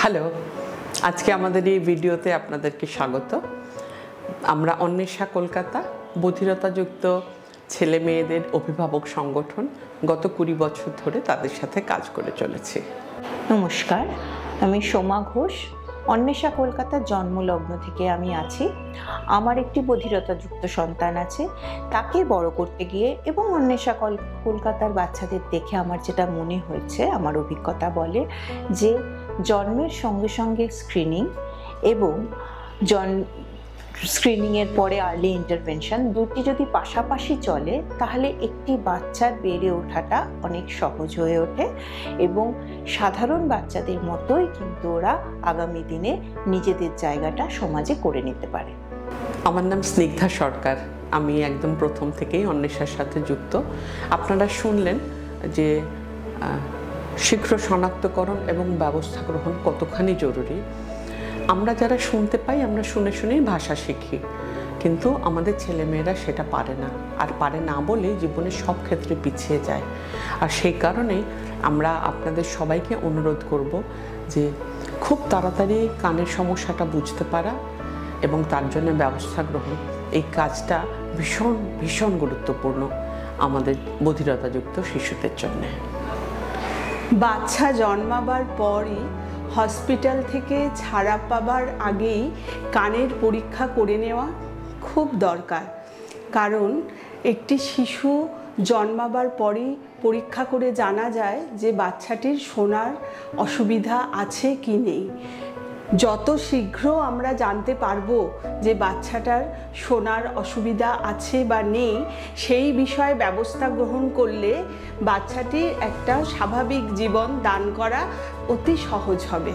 Hello, আজকে আমাদের এই ভিডিওতে আপনাদেরকে স্বাগত। আমরা অন্বেষা কলকাতা বধিরতাযুক্ত ছেলে মেয়েদের অভিভাবক সংগঠন গত 20 বছর ধরে তাদের সাথে কাজ করে চলেছি। নমস্কার, আমি সোমা ঘোষ। অন্বেষা কলকাতার জন্মলগ্ন থেকে আমি আছি। আমার একটি বধিরতাযুক্ত সন্তান আছে। তাকে বড় করতে গিয়ে এবং অন্বেষা কলকাতার বাচ্চাদের দেখে আমার যেটা মনে হয়েছে, আমার অভিজ্ঞতা বলে যে জন্মের সঙ্গে সঙ্গে স্ক্রিনিং এবং স্ক্রিনিংয়ের পরে আর্লি ইন্টারভেনশন দুটি যদি পাশাপাশি চলে তাহলে একটি বাচ্চার বেড়ে ওঠাটা অনেক সহজ হয়ে ওঠে এবং সাধারণ বাচ্চাদের মতোই কিন্তু ওরা আগামী দিনে নিজেদের জায়গাটা সমাজে করে নিতে পারে। আমার নাম স্নিগ্ধা সরকার। আমি একদম প্রথম থেকেই অন্বেষার সাথে যুক্ত। আপনারা শুনলেন যে শীঘ্র শনাক্তকরণ এবং ব্যবস্থা গ্রহণ কতখানি জরুরি। আমরা যারা শুনতে পাই, আমরা শুনে শুনেই ভাষা শিখি, কিন্তু আমাদের ছেলেমেয়েরা সেটা পারে না, আর পারে না বলে জীবনের সব ক্ষেত্রে পিছিয়ে যায়। আর সেই কারণেই আমরা আপনাদের সবাইকে অনুরোধ করব যে খুব তাড়াতাড়ি কানের সমস্যাটা বুঝতে পারা এবং তার জন্য ব্যবস্থা গ্রহণ। এই কাজটা ভীষণ ভীষণ গুরুত্বপূর্ণ আমাদের বধিরতাযুক্ত শিশুদের জন্য। বাচ্চা জন্মাবার পরই হসপিটাল থেকে ছাড়া পাবার আগেই কানের পরীক্ষা করে নেওয়া খুব দরকার, কারণ একটি শিশু জন্মাবার পরই পরীক্ষা করে জানা যায় যে বাচ্চাটির শোনার অসুবিধা আছে কি নেই। যত শীঘ্র আমরা জানতে পারবো যে বাচ্চাটার শোনার অসুবিধা আছে বা নেই, সেই বিষয়ে ব্যবস্থা গ্রহণ করলে বাচ্চাটির একটা স্বাভাবিক জীবন দান করা অতি সহজ হবে।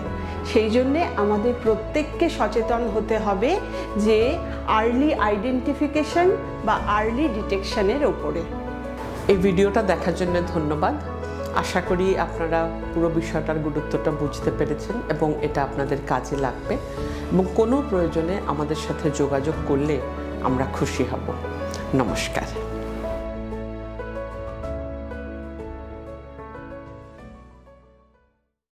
সেই জন্যে আমাদের প্রত্যেককে সচেতন হতে হবে যে আর্লি আইডেন্টিফিকেশন বা আর্লি ডিটেকশনের ওপরে। এই ভিডিওটা দেখার জন্য ধন্যবাদ। আশা করি আপনারা পুরো বিষয়টার গুরুত্বটা বুঝতে পেরেছেন এবং এটা আপনাদের কাজে লাগবে, এবং কোনো প্রয়োজনে আমাদের সাথে যোগাযোগ করলে আমরা খুশি হব। নমস্কার।